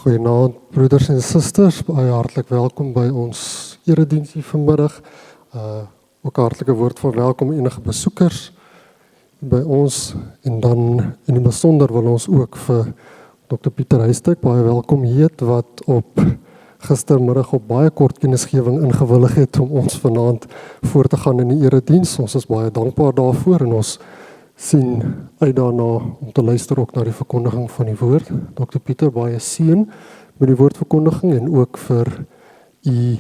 Goeienaand broeders en susters, baie hartlik welkom by ons erediens hier vanmiddag. Ook 'n hartlike woord van welkom enige besoekers by ons en dan in die besonder wil ons ook vir Dr. Pieter Huystek baie welkom heet wat op gistermiddag op baie kort kennisgewing ingewillig het om ons vanaand voor te gaan in die erediens. Ons is baie dankbaar daarvoor en ons sien uit daarna om te luister ook na die verkondiging van die woord. Dr. Pieter, baie seën met die woordverkondiging en ook vir u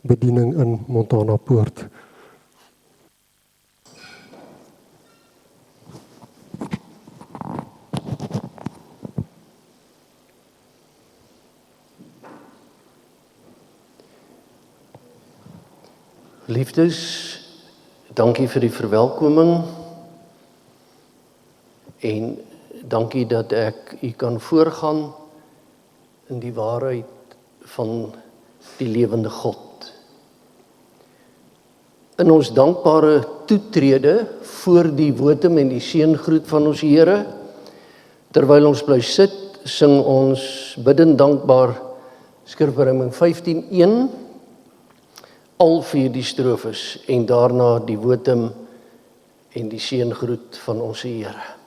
bediening in Montana Poort. Liefdes, dankie vir die verwelkoming en dankie dat ek u kan voorgaan in die waarheid van die lewende God. In ons dankbare toetrede voor die wotum en die seëngroet van ons Here, terwyl ons bly sit, sing ons bidend dankbaar Skrifverhouding 15:1, al 4 die strofes en daarna die wotum en die seëngroet van ons Here.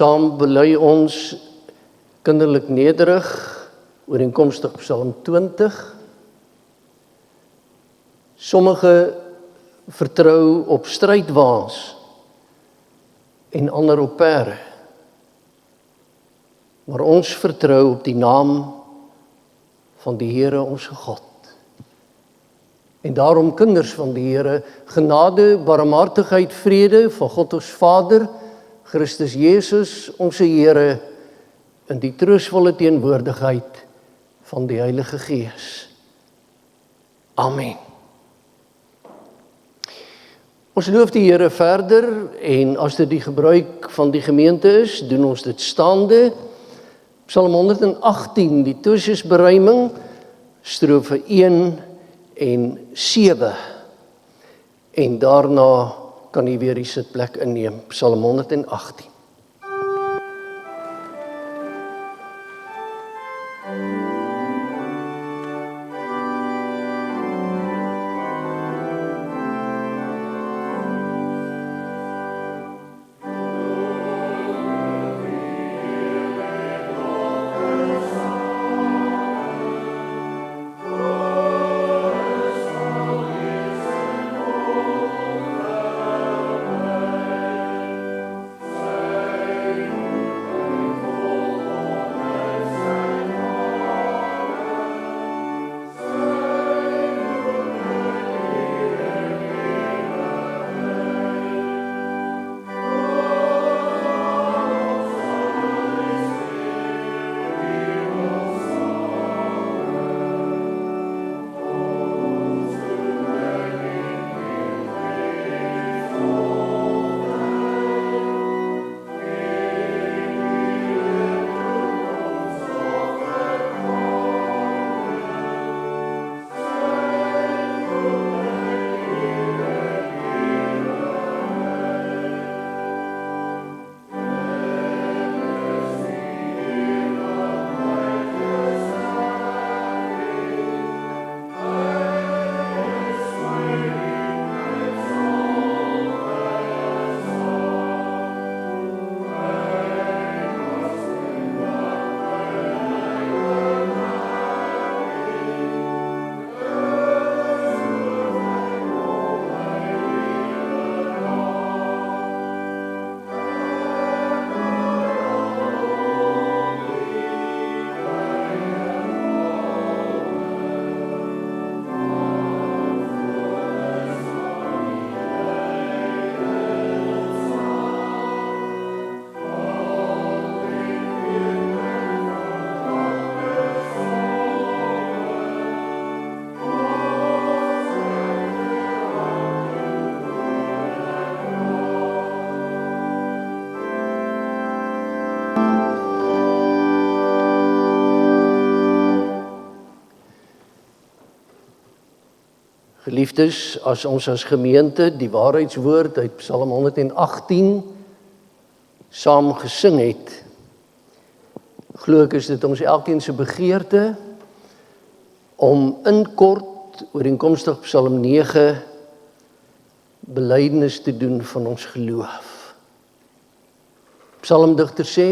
Saam bely ons kinderlik nederig ooreenkomstig Psalm 20. Sommige vertrou op strydwaans en ander op perde. Maar ons vertrou op die naam van die Here ons God. En daarom kinders van die Here, genade, barmhartigheid, vrede van God ons Vader, Christus Jesus, onze Here, in die troostvolle teenwoordigheid van die Heilige Gees. Amen. Ons loof die Here verder en as dit die gebruik van die gemeente is, doen ons dit staande. Psalm 118, die toesbereiming, strofe 1 en 7. En daarna kan jy weer die sitplek inneem, Psalm 118. Geliefdes, as ons as gemeente die waarheidswoord uit Psalm 118 saam gesing het, glo ek is dit ons elkeen se begeerte om in kort ooreenkomstig Psalm 9 belydenis te doen van ons geloof. Psalmdigter sê,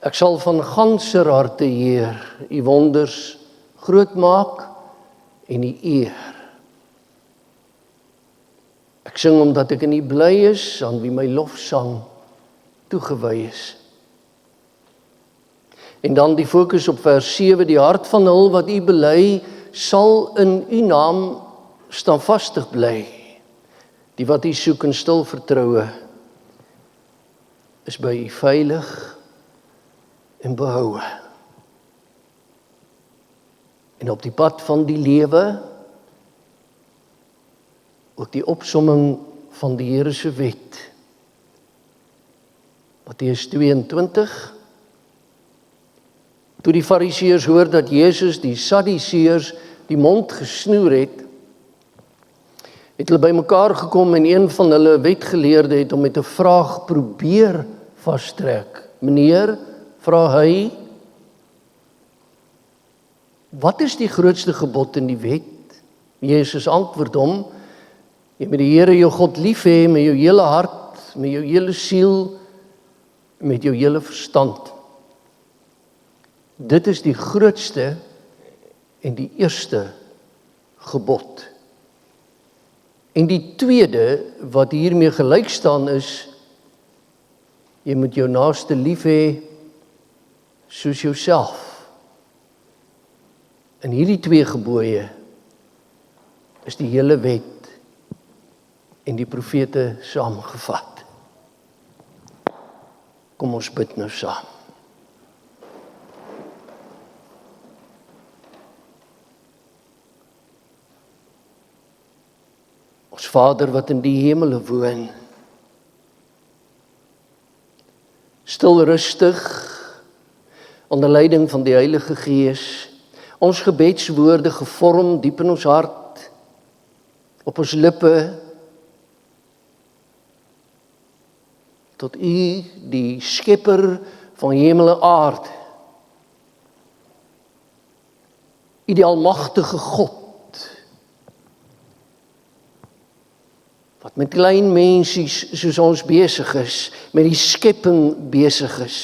ek sal van ganser harte, Heer, u wonders groot maak en die eer. Ek sing omdat ek in U bly is, aan wie my lofsang toegewy is. En dan die fokus op vers 7, die hart van hul wat U bely, sal in U naam standvastig bly. Die wat U soek in stil vertroue, is by U veilig en behoue. En op die pad van die lewe, ook die opsomming van die Here se wet. Matteus 22. Toe die Fariseërs hoor dat Jesus die Sadduseërs die mond gesnoer het, het hulle bymekaar gekom en een van hulle wetgeleerde het hom met 'n vraag probeer vastrek. Meneer, vra hy, wat is die grootste gebod in die wet? Jesus antwoord hom, jy moet die Here jou God lief hê met jou hele hart, met jou hele siel, met jou hele verstand. Dit is die grootste en die eerste gebod. En die tweede, wat hiermee gelyk staan is, jy moet jou naaste lief hê soos jouself. En hierdie twee gebooie is die hele wet en die profete saamgevat. Kom ons bid nou saam. Ons Vader wat in die hemele woon, stil rustig, onder leiding van die Heilige Gees, ons gebedswoorde gevorm diep in ons hart, op ons lippe, tot U, die skepper van hemel en aarde, U die almagtige God, wat met klein mensies soos ons besig is, met die skepping besig is.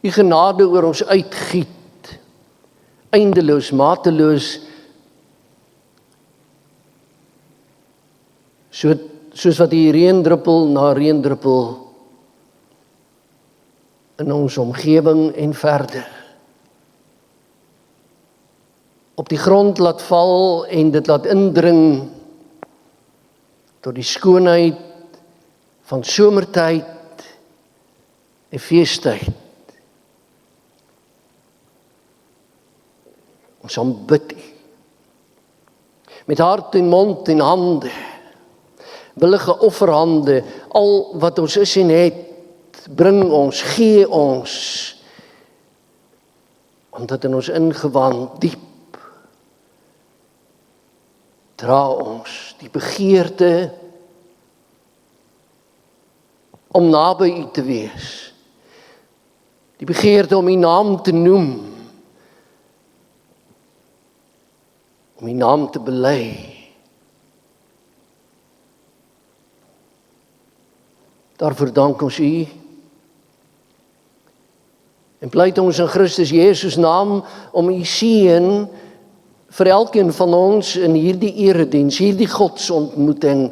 U genade oor ons uitgiet, eindeloos, mateloos, soos wat die reendruppel na reendruppel in ons omgewing en verder op die grond laat val en dit laat indring tot die skoonheid van somertyd en feestyd. Ons aanbid U met hart en mond en hande, willige offerhande, al wat ons is en het, bring ons, gee ons, omdat in ons ingewand diep dra ons die begeerte om naby U te wees, die begeerte om U naam te noem, om U naam te bely. Daarvoor dank ons U en pleit ons in Christus Jesus naam om U seën vir elkeen van ons in hierdie erediens, hierdie godsontmoeting,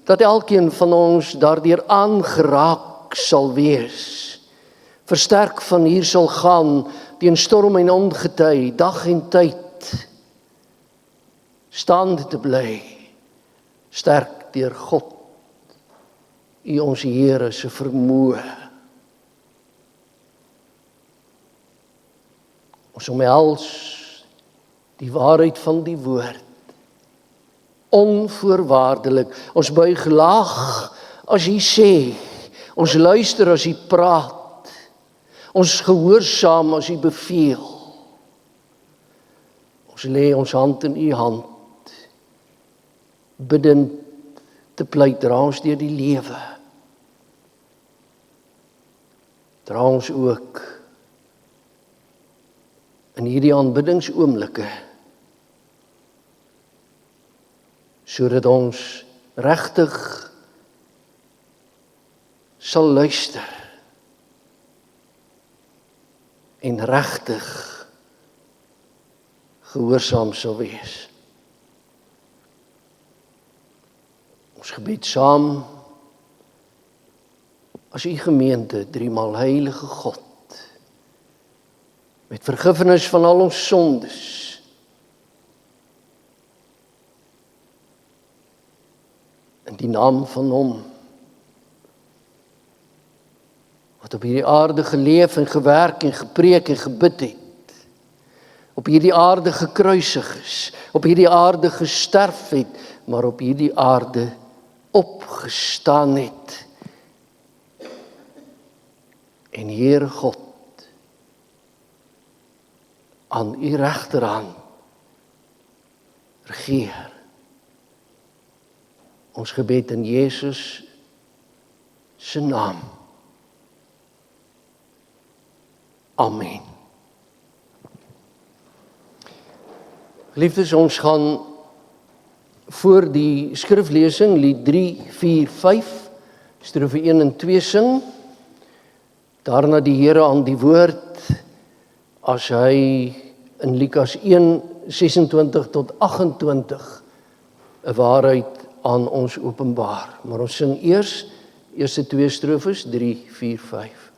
dat elkeen van ons daardeur aangeraak sal wees, versterk van hier sal gaan, teen storm en ongetij, dag en tyd, staande te bly, sterk deur God, U ons Here se vermoë. Ons omhels die waarheid van die woord, onvoorwaardelik, ons buig laag as U sê, ons luister as U praat, ons gehoorsaam as U beveel, ons lê ons hand in U hand, bidend te pleit, dra ons deur die lewe, dra ons ook in hierdie aanbiddingsoomblikke, sodat ons regtig sal luister en regtig gehoorsaam sal wees. Ons gebed saam as U gemeente, driemaal heilige God, met vergifnis van al ons sondes, in die naam van Hom, wat op hierdie aarde geleef en gewerk en gepreek en gebid het, op hierdie aarde gekruisig is, op hierdie aarde gesterf het, maar op hierdie aarde opgestaan het. En Heer God, aan U regterhand regeer. Ons gebed in Jesus se naam. Amen. Geliefdes, ons gaan voor die skriflesing lied 3, 4, 5, strofe 1 en 2 sing. Daarna die Here aan die woord, as hy in Lukas 1, 26 tot 28 'n waarheid aan ons openbaar. Maar ons sing eerste 2 strofes, 3, 4, 5.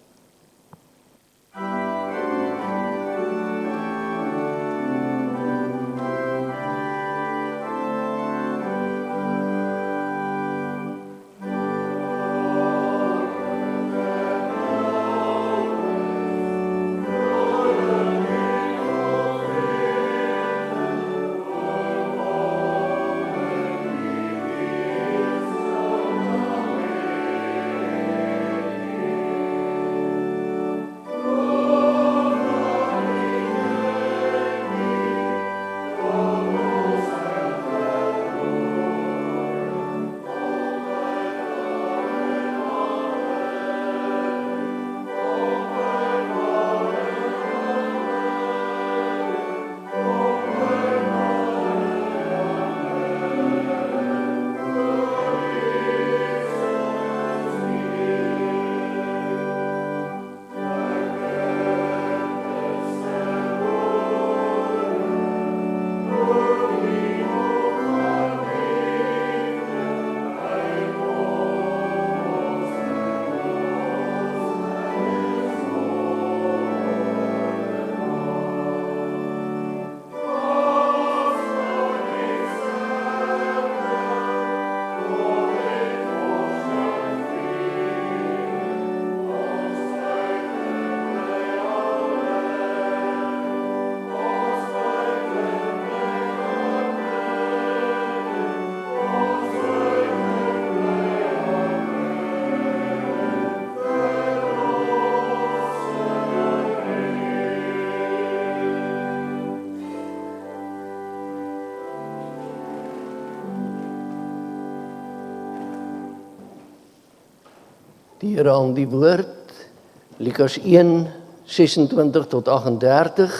die Here aan die woord, Lukas 1, 26 tot 38,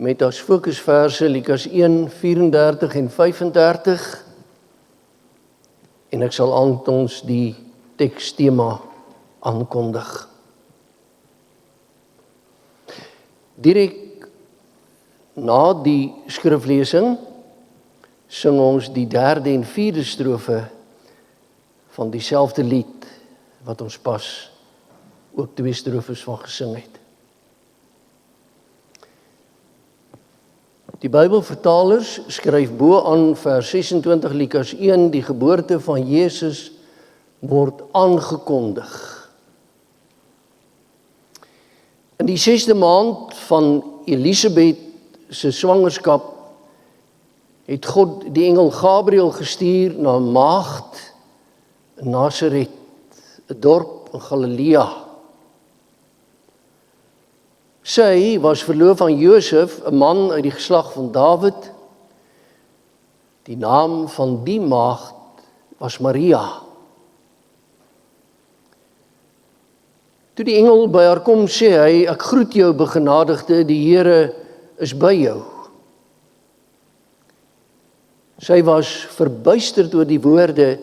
met as fokusverse Lukas 1, 34 en 35, en ek sal aan ons die tekstema aankondig. Direk na die skriflesing sing ons die 3de en 4de strofe van dieselfde lied wat ons pas ook 2 strofes van gesing het. Die Bybelvertalers skryf bo aan vers 26 Lukas 1, die geboorte van Jesus word aangekondig. In die 6de maand van Elisabeth se swangerskap het God die engel Gabriël gestuur na 'n maagd in Nasaret, 'n dorp in Galilea. Sy was verloof aan Josef, 'n man uit die geslag van Dawid. Die naam van die maagd was Maria. Toe die engel by haar kom, sê hy, ek groet jou begenadigde, die Here is by jou. Sy was verbuisterd oor die woorde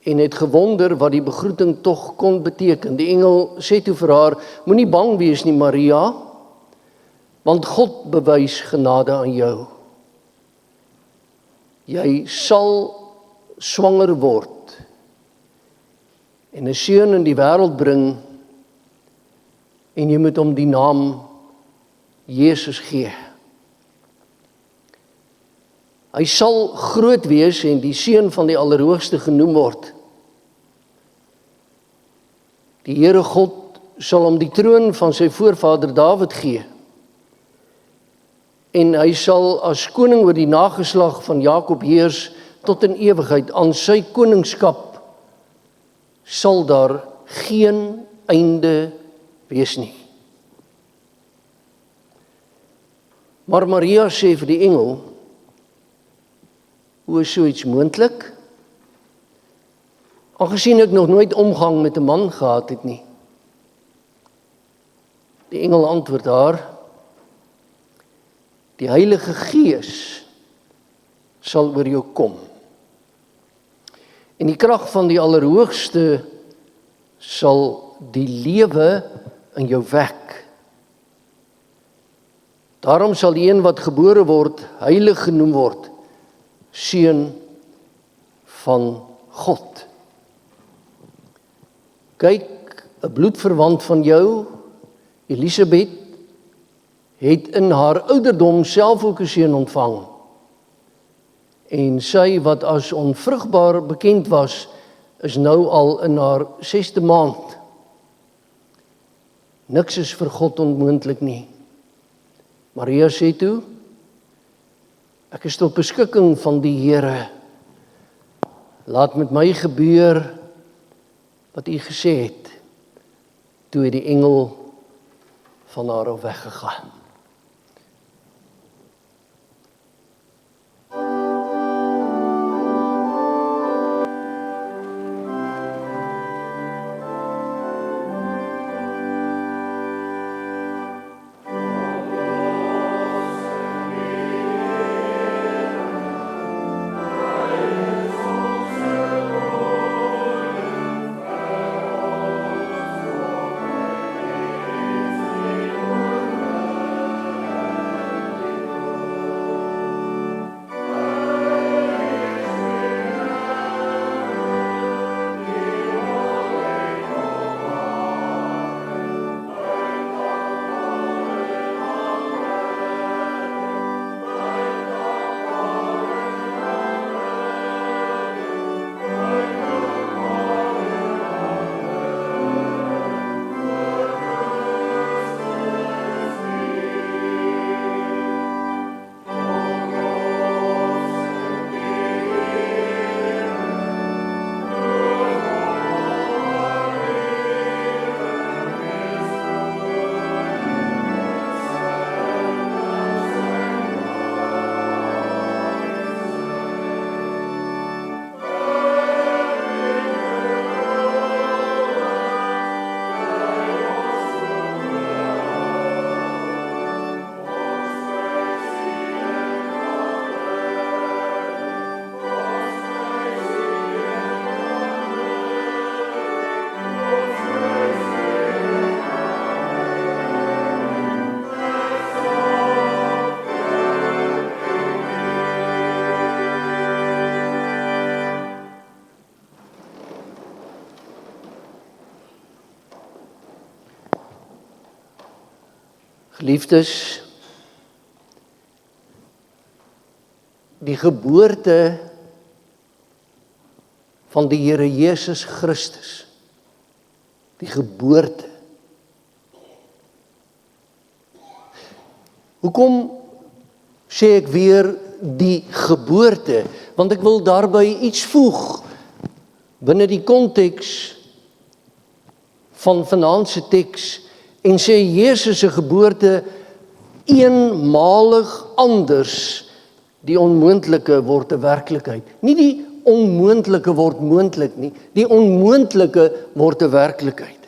en het gewonder wat die begroeting tog kon beteken. Die engel sê toe vir haar, moenie bang wees nie Maria, want God bewys genade aan jou. Jy sal swanger word en 'n seun in die wêreld bring en jy moet hom die naam Jesus gee. Hy sal groot wees en die seun van die Allerhoogste genoem word. Die Here God sal hom die troon van sy voorvader Dawid gee. En hy sal as koning oor die nageslag van Jakob heers tot in ewigheid. Aan sy koningskap sal daar geen einde wees nie. Maar Maria sê vir die engel, hoe is so iets moontlik? Aangesien ek nog nooit omgang met 'n man gehad het nie. Die engel antwoord haar, die Heilige Gees sal oor jou kom. En die krag van die Allerhoogste sal die lewe in jou wek. Daarom sal die een wat gebore word, heilig genoem word, seun van God. Kyk, 'n bloedverwant van jou, Elisabeth, het in haar ouderdom self ook 'n seun ontvang. En sy wat as onvrugbaar bekend was, is nou al in haar 6de maand. Niks is vir God onmoontlik nie. Maria sê toe, ek is tot beskikking van die Here. Laat met my gebeur wat u gesê het, toe het die engel van haar af weggegaan. Geliefdes, die geboorte van die Here Jesus Christus, die geboorte. Hoekom sê ek weer die geboorte? Want ek wil daarby iets voeg binne die konteks van vanaand se teks en sê Jesus se geboorte eenmalig anders. Die onmoontlike word 'n werklikheid. Nie die onmoontlike word moontlik nie, die onmoontlike word 'n werklikheid.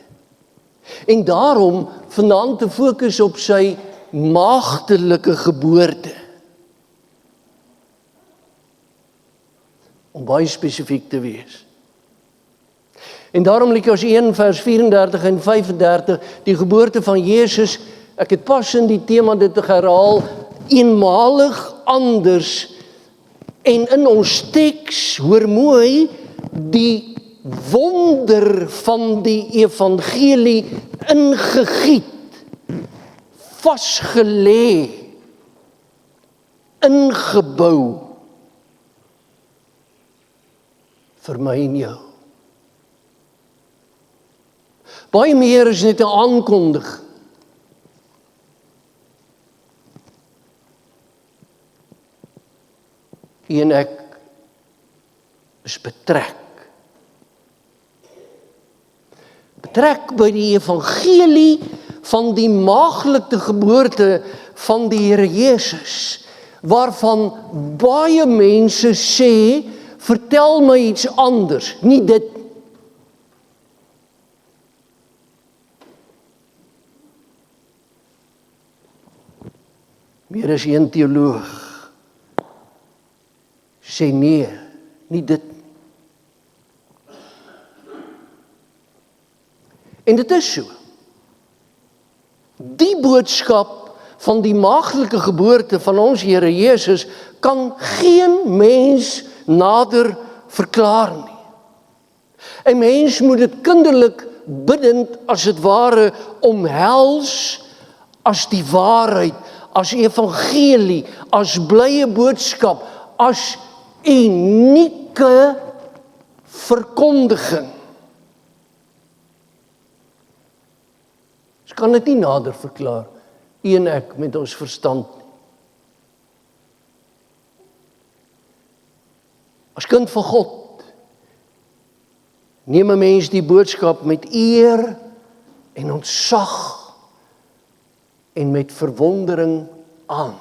En daarom vanaand te fokus op sy maagdelike geboorte. Om baie spesifiek te wees. En daarom Lukas 1 vers 34 en 35, die geboorte van Jesus, ek het pas in die tema dit herhaal, eenmalig anders, en in ons teks, hoor mooi, die wonder van die evangelie ingegiet, vasgelê, ingebou, vir my en jou. Baie meer is net 'n aankondiging. En ek is betrek by die evangelie van die maaglike geboorte van die Here Jesus, waarvan baie mense sê, vertel my iets anders, nie dit. Meer as een teoloog sê nee, nie dit. En dit is so. Die boodskap van die maaglike geboorte van ons Here Jesus kan geen mens nader verklaar nie. 'n Mens moet dit kinderlik bidend as dit ware omhels as die waarheid, as evangelie, as blye boodskap, as unieke verkondiging. Ons kan dit nie nader verklaar, u en ek met ons verstand nie. As kind van God, neem 'n mens die boodskap met eer en ontzag en met verwondering aan.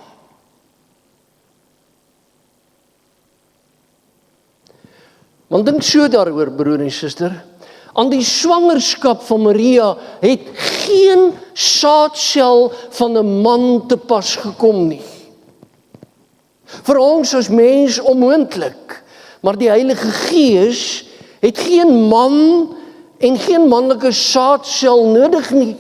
Want dink so daaroor, broer en suster, aan die swangerskap van Maria het geen saadsel van 'n man te pas gekom nie. Vir ons as mens onmoontlik, maar die Heilige Gees het geen man en geen manlike saadsel nodig nie.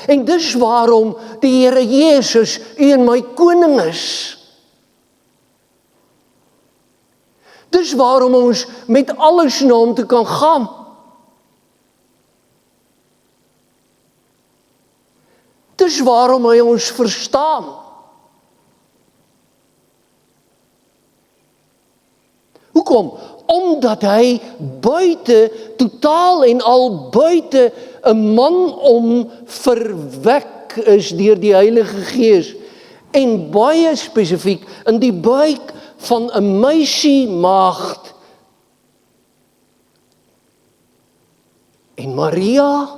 En dis waarom die Here Jesus u en my koning is. Dis waarom ons met alles na hom toe kan gaan. Dis waarom hy ons verstaan. Hoekom? Omdat hy buite, totaal en al buite 'n man om verwek is deur die Heilige Gees. En baie spesifiek in die buik van 'n meisie maagd. En Maria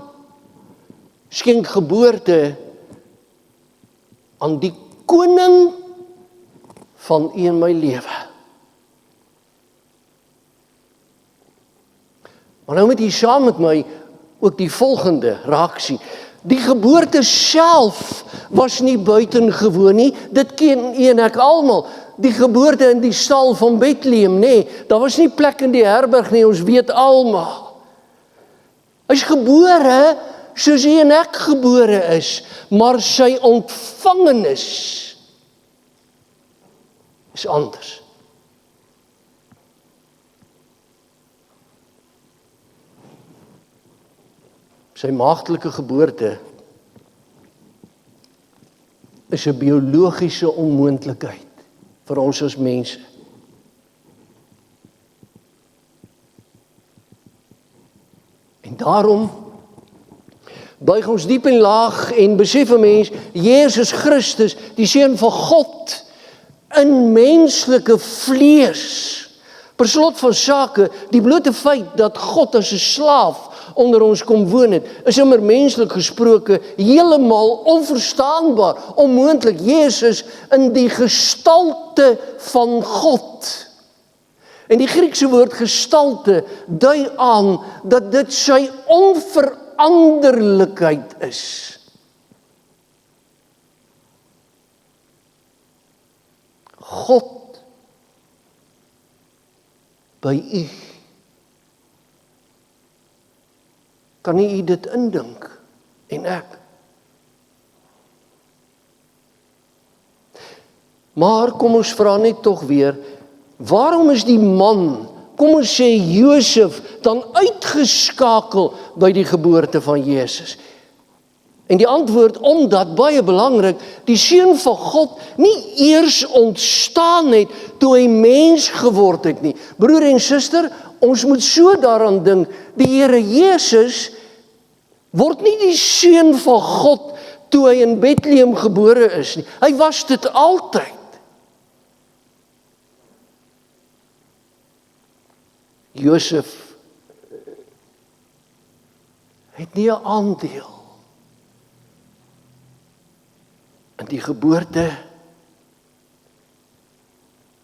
skenk geboorte aan die koning van u en my lewe. Maar nou moet jy saam met my ook die volgende raak sien. Die geboorte self was nie buitengewoon nie, dit ken u en ek almal. Die geboorte in die stal van Bethlehem, nee, daar was nie plek in die herberg nie, ons weet almal. Hy is gebore soos u en ek gebore is, maar sy ontvangenis is anders. Sy maagdelike geboorte is 'n biologiese onmoontlikheid vir ons as mense. En daarom buig ons diep en laag en besef 'n mens, Jesus Christus, die Seun van God, in menslike vlees. Per slot van sake, die blote feit dat God as 'n slaaf onder ons kom woon het, is immer menslik gesproke heeltemal onverstaanbaar, onmoontlik. Jesus in die gestalte van God. En die Griekse woord gestalte dui aan dat dit sy onveranderlikheid is. God by u. Kan nie u dit indink? En ek. Maar kom ons vra net tog weer, waarom is die man, kom ons sê Josef, dan uitgeskakel by die geboorte van Jesus? En die antwoord, omdat, baie belangrik, die Seun van God nie eers ontstaan het toe hy mens geword het nie. Broer en suster, ons moet so daaraan dink, die Here Jesus word nie die Seun van God toe hy in Bethlehem gebore is nie. Hy was dit altyd. Josef het nie 'n aandeel in die geboorte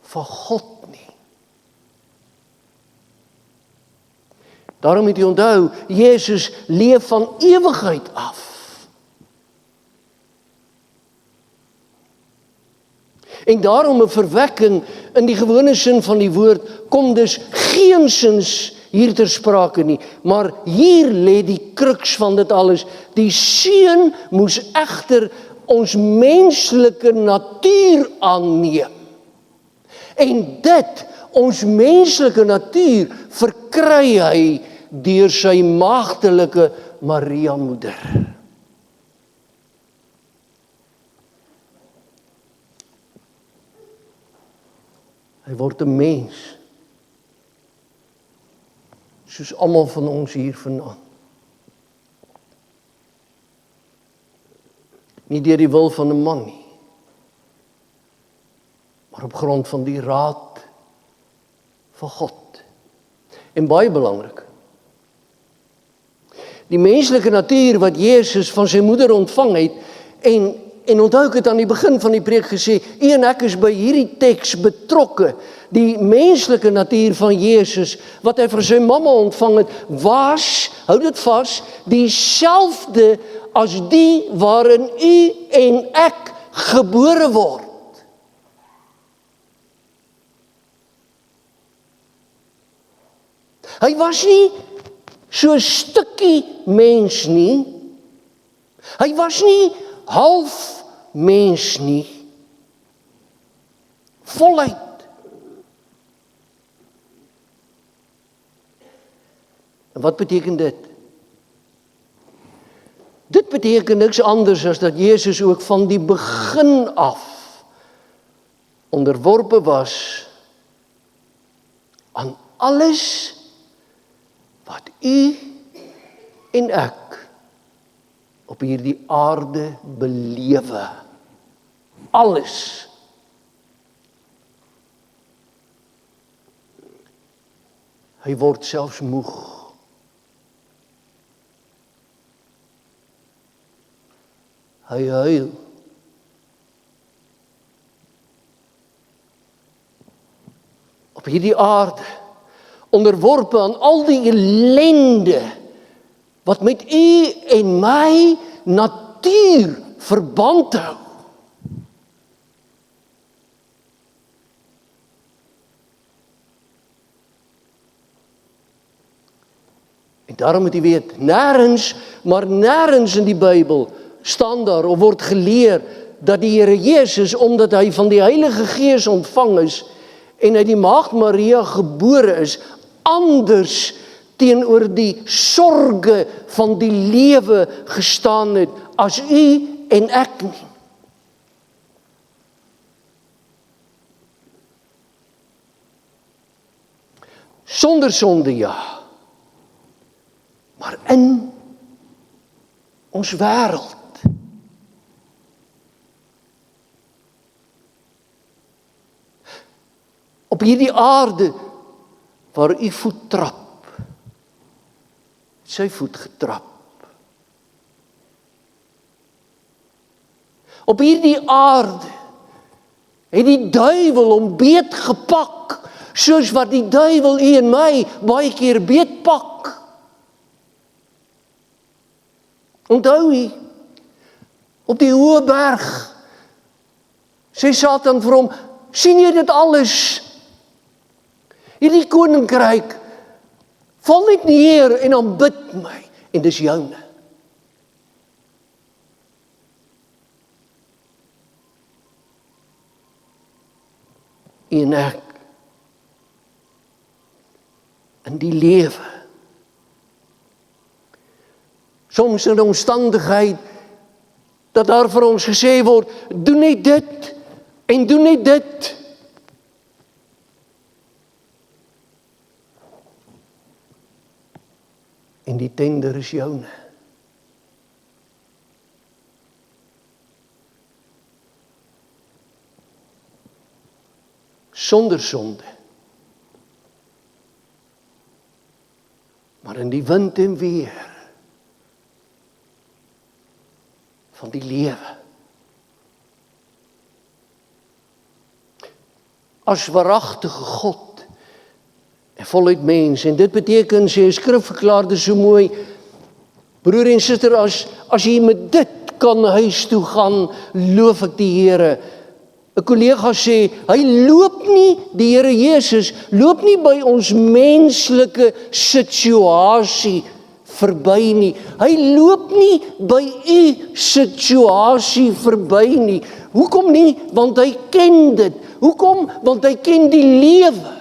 van God nie. Daarom moet jy onthou, Jesus leef van ewigheid af. En daarom 'n verwekking in die gewone sin van die woord kom dus geensins hier ter sprake nie. Maar hier lê die kruks van dit alles. Die Seun moes egter ons menslike natuur aanneem. En dit, ons menslike natuur, verkry hy deur sy maagdelike Maria moeder. Hy word 'n mens, soos almal van ons hier vanaand. Nie deur die wil van 'n man nie, maar op grond van die raad van God. En baie belangrik, die menslike natuur wat Jesus van sy moeder ontvang het, en onthou ek het aan die begin van die preek gesê, u en ek is by hierdie teks betrokke. Die menslike natuur van Jesus, wat hy van sy mamma ontvang het, was, hou dit vas, dieselfde as die waarin u en ek gebore word. Hy was nie so 'n stukkie mens nie. Hy was nie half mens nie. Voluit. En wat beteken dit? Dit beteken niks anders as dat Jesus ook van die begin af onderworpe was aan alles wat u en ek op hierdie aarde belewe. Alles. Hy word selfs moeg. Hy huil. Op hierdie aarde, onderworpe aan al die ellende wat met u en my natuur verband hou. En daarom moet jy weet, nêrens, maar nêrens in die Bybel staan daar of word geleer dat die Here Jesus, omdat hy van die Heilige Gees ontvang is en uit die maagd Maria gebore is, anders teenoor die sorge van die lewe gestaan het, as u en ek nie. Sonder sonde, ja, maar in ons wêreld. Op hierdie aarde waar u voet trap, sy voet getrap. Op hierdie aarde het die duiwel hom beet gepak, soos wat die duiwel u en my baie keer beetpak. Onthou u, op die hoë berg, sê Satan vir hom, sien jy dit alles? Hierdie koninkryk, val net neer en aanbid my, en dis joune. En ek, in die lewe, soms in 'n omstandigheid, dat daar vir ons gesê word, doen net dit, en doen net dit. En die tender is joune. Sonder sonde. Maar in die wind en weer van die lewe. As waaragtige God en voluit mens, en dit beteken, sê Skrif verklaar dit so mooi, broer en suster, as jy met dit kan huis toe gaan, loof ek die Here. 'n kollega sê, hy loop nie, die Here Jesus, loop nie by ons menslike situasie verby nie. Hy loop nie by u situasie verby nie. Hoekom nie? Want hy ken dit. Hoekom? Want hy ken die lewe.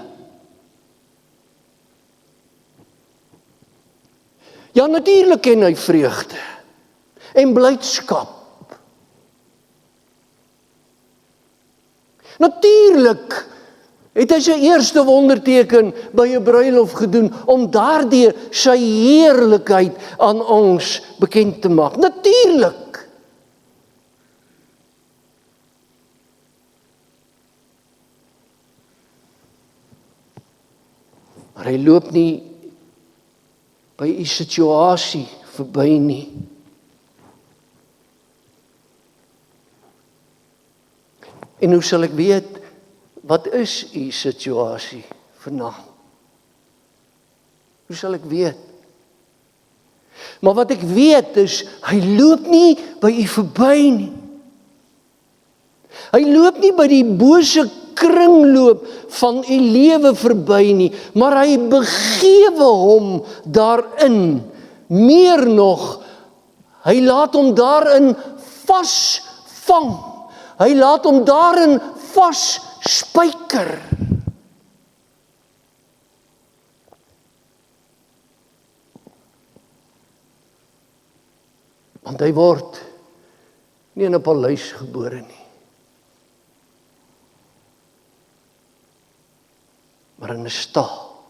Ja, natuurlik ken hy vreugde en blydskap. Natuurlik het hy sy eerste wonderteken by 'n bruilof gedoen om daardeur sy heerlikheid aan ons bekend te maak. Natuurlik. Maar hy loop nie by u situasie verby nie. En hoe sal ek weet, wat is u situasie vanaand? Hoe sal ek weet? Maar wat ek weet is, hy loop nie by u verby nie. Hy loop nie by die bose kringloop van u lewe verby nie, maar hy begewe hom daarin. Meer nog, hy laat hom daarin vasvang. Hy laat hom daarin vasspyker. Want hy word nie in 'n paleis gebore nie, maar in 'n stal.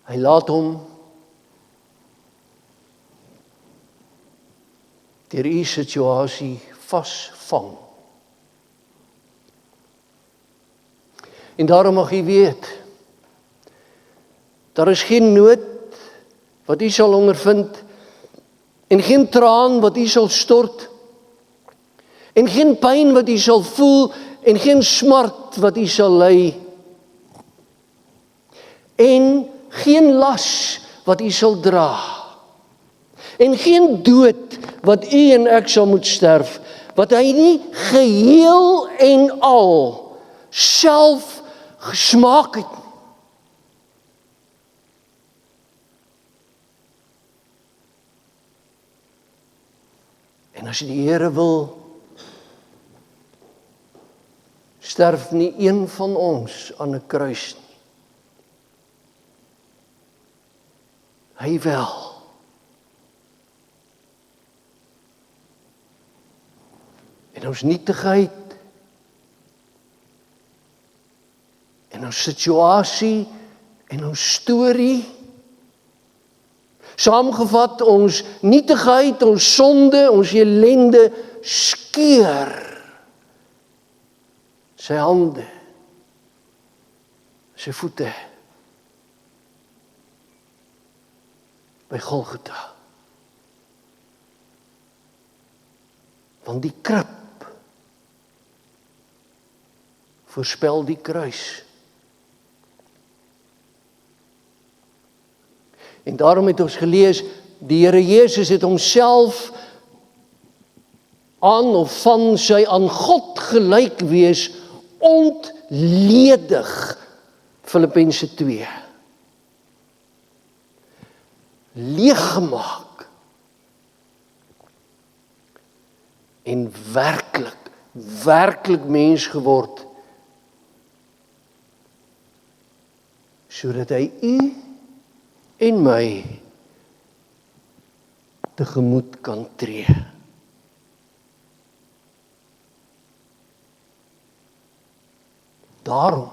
Hy laat hom deur u situasie vasvang. En daarom mag u weet, daar is geen nood wat u sal ondervind, en geen traan wat u sal stort, en geen pyn wat u sal voel, en geen smart wat u sal ly, en geen las wat u sal dra, en geen dood wat u en ek sal moet sterf, wat hy nie geheel en al self gesmaak het. En as die Here wil, sterf nie een van ons aan 'n kruis nie. Hy wel. En ons nietigheid, en ons situasie, en ons storie, saamgevat ons nietigheid, ons sonde, ons ellende, skeur sy hande, sy voete, by Golgotha. Want die krib voorspel die kruis. En daarom het ons gelees, die Here Jesus het homself aan of van sy aan God gelyk wees ontledig, Filippense 2. Leeggemaak en werklik mens geword, sodat hy u en my tegemoet kan tree. Daarom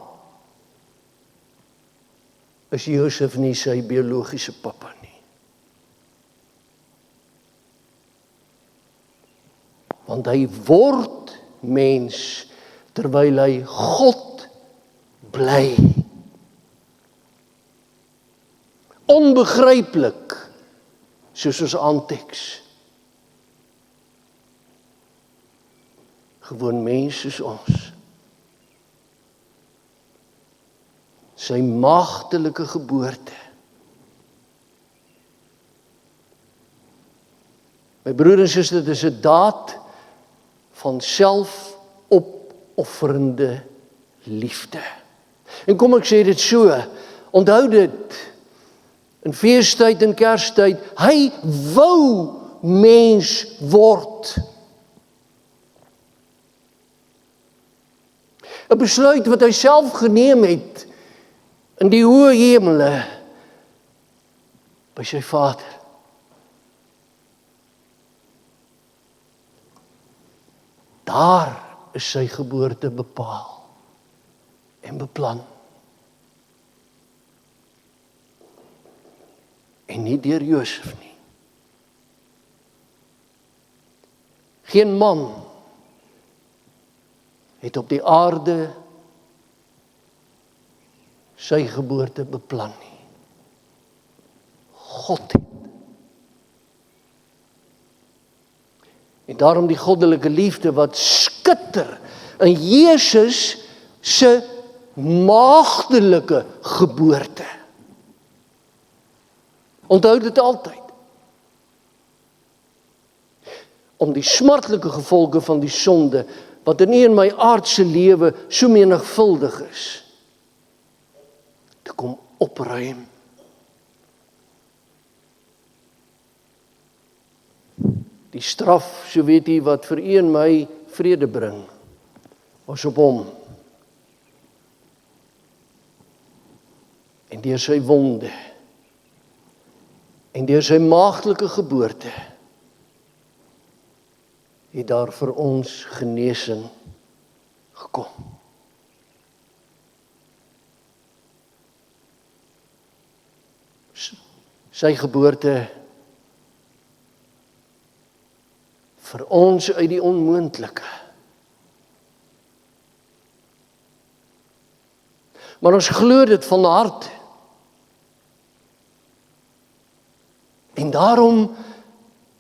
is Josef nie sy biologiese pappa nie. Want hy word mens terwyl hy God bly. Onbegryplik, soos ons aanteks. Gewoon mens soos ons. Sy maagtelike geboorte. My broer en suster, dit is 'n daad van selfopofferende liefde. En kom ek sê dit so, onthou dit, in feestyd en Kerstyd, hy wou mens word. 'n besluit wat hy self geneem het, in die hoë hemele, by sy Vader. Daar is sy geboorte bepaal en beplan. En nie deur Josef nie. Geen man het op die aarde sy geboorte beplan nie. God het. En daarom die goddelike liefde wat skitter in Jesus se maagdelike geboorte. Onthou dit altyd. Om die smartlike gevolge van die sonde, wat in my aardse lewe so menigvuldig is, te kom opruim. Die straf, so weet jy, wat vir u en my vrede bring, was op hom. En deur sy wonde, en deur sy maagdelike geboorte, het daar vir ons genesing gekom. Sy geboorte vir ons uit die onmoontlike. Maar ons glo dit van harte. En daarom,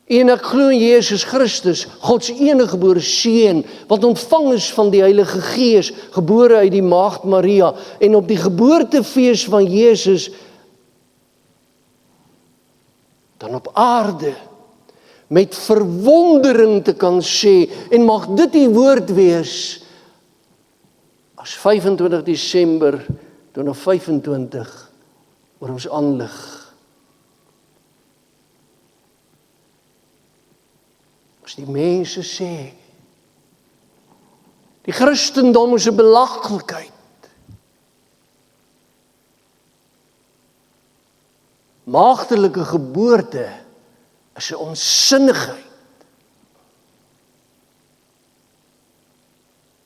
en ek glo in Jesus Christus, God se eniggebore seun, wat ontvang is van die Heilige Gees, gebore uit die maagd Maria, en op die geboortefees van Jesus, dan op aarde, met verwondering te kan sê, en mag dit die woord wees, as 25 Desember 2025 oor ons aanlig. As die mense sê, Die Christendom is 'n belaglikheid. Maagdelike geboorte is 'n onsinnigheid.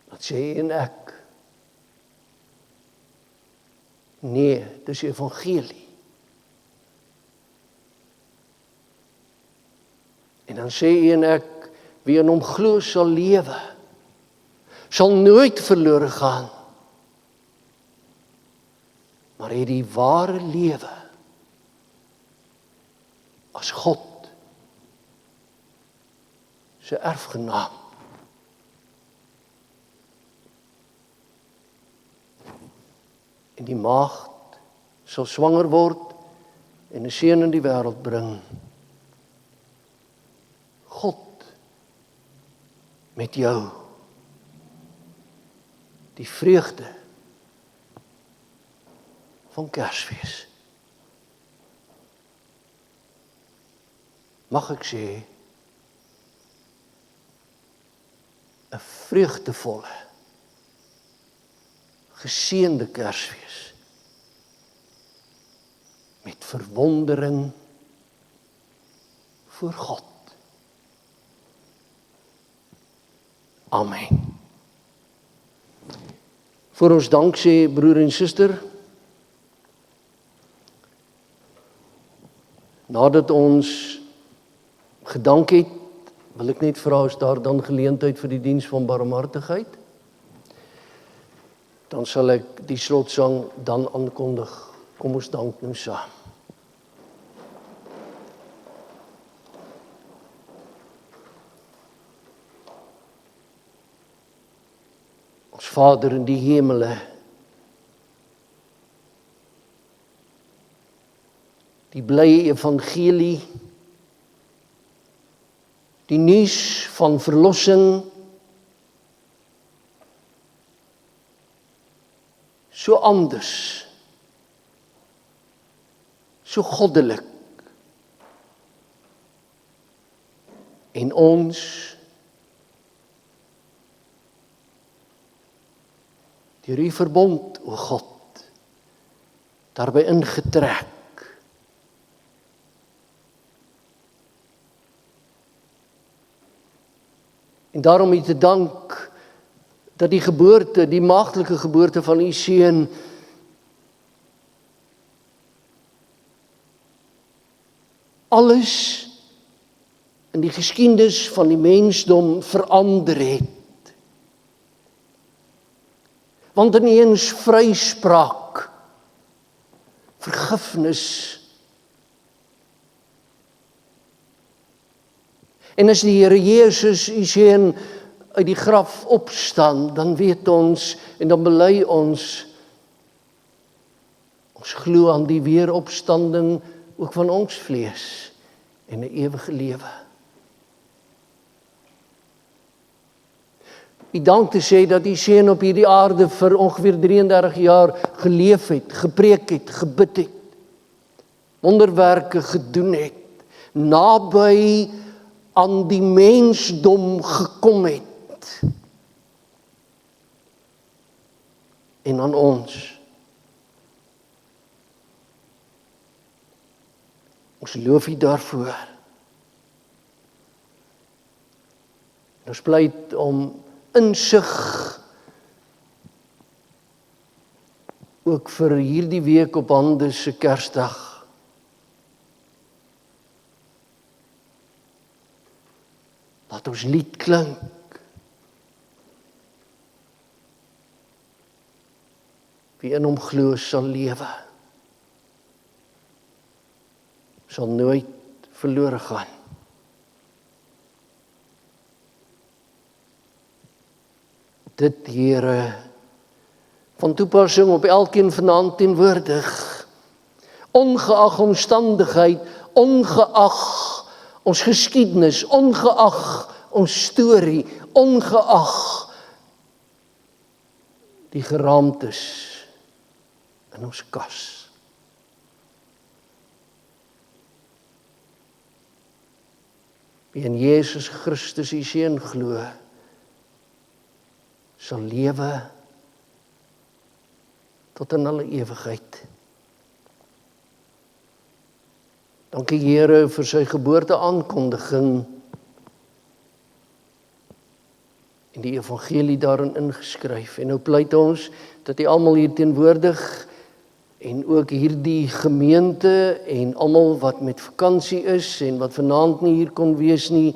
Dat sê jy en ek. Nee, dis die evangelie. En dan sê jy en ek, wie in hom glo sal lewe, sal nooit verlore gaan, maar het die ware lewe as God se erfgenaam. En die maagd sal swanger word en 'n seun in die wêreld bring. God met jou. Die vreugde van Kersfees. Mag ek sê, 'n vreugdevolle, geseënde Kersfees. Met verwondering voor God. Amen. Voor ons dank sê broer en suster, nadat ons gedank het, wil ek net vra, is daar dan geleentheid vir die diens van barmhartigheid? Dan sal ek die slotsang dan aankondig. Kom ons dank nou saam. Ons Vader in die hemele, die blye evangelie, die nuus van verlossing, so anders, so goddelik, en ons deur U verbond, o God, daarby ingetrek. En daarom U te dank dat die geboorte, die maagdelike geboorte van U seun alles in die geskiedenis van die mensdom verander het. Want nie eens vryspraak, vergifnis. En as die Here Jesus, U seun, uit die graf opstaan, dan weet ons en dan bely ons glo aan die weeropstanding ook van ons vlees en 'n ewige lewe. U dank te sê dat U seun op hierdie aarde vir ongeveer 33 jaar geleef het, gepreek het, gebid het, wonderwerke gedoen het, naby aan die mensdom gekom het. En aan ons. Ons loof U daarvoor. En ons pleit om insig ook vir hierdie week op hande se Kersdag. Laat ons lied klink. Wie in hom glo sal lewe. Sal nooit verlore gaan. Dit, Here, van toepassing op elkeen vanaand teenwoordig, ongeag omstandigheid, ongeag ons geskiedenis, ongeag ons storie, ongeag die geraamtes in ons kas. Wie in Jesus Christus U seun glo, sal lewe tot in alle ewigheid. Dankie Here vir sy geboorteaankondiging en die evangelie daarin ingeskryf. En nou pleit ons dat die almal hier teenwoordig en ook hierdie gemeente en almal wat met vakansie is en wat vanaand nie hier kon wees nie,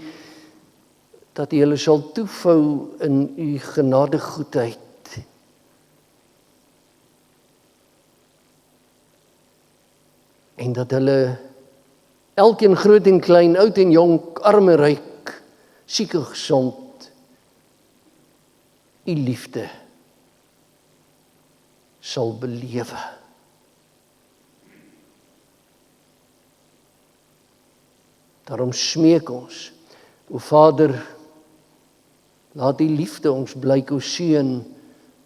dat U hulle sal toevou in U genadegoedheid. En dat hulle elkeen groot en klein, oud en jonk, arm en ryk, siek en gesond, U liefde sal belewe. Daarom smeek ons, o Vader, laat die liefde ons blyk, o Seun,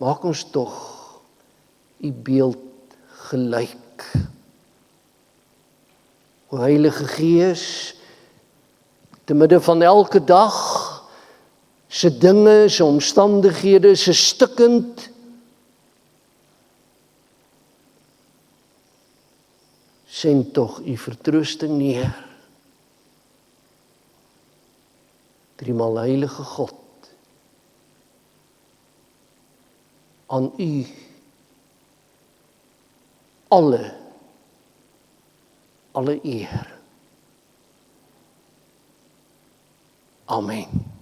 maak ons tog U beeld gelyk. O Heilige Gees, te midde van elke dag, se dinge, se omstandighede, se stikkend, send tog U vertroosting neer. Driemaal Heilige God, aan U alle eer. Amen.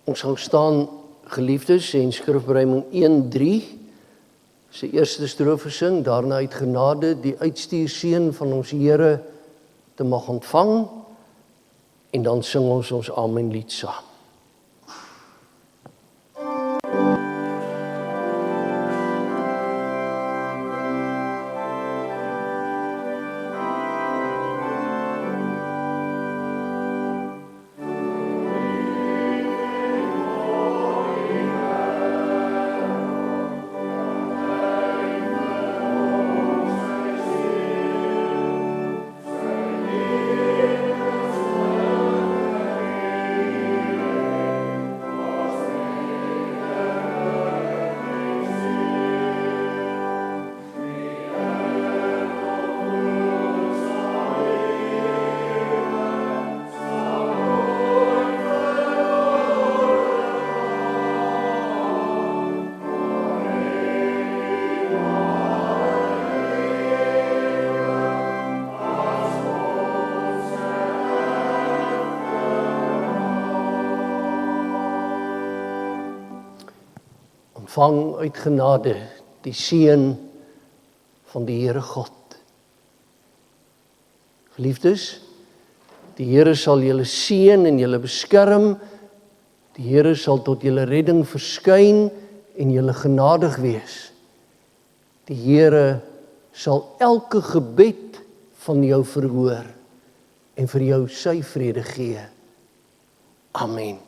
Ons gaan staan, geliefdes, en Skrifberuiming 1:3, sy eerste strofe sing, daarna uit genade die uitstuurseën van ons Here te mag ontvang, en dan sing ons Amen lied saam. Ontvang uit genade die seën van die Here God. Geliefdes, die Here sal julle seën en julle beskerm. Die Here sal tot julle redding verskyn en julle genadig wees. Die Here sal elke gebed van jou verhoor en vir jou sy vrede gee. Amen.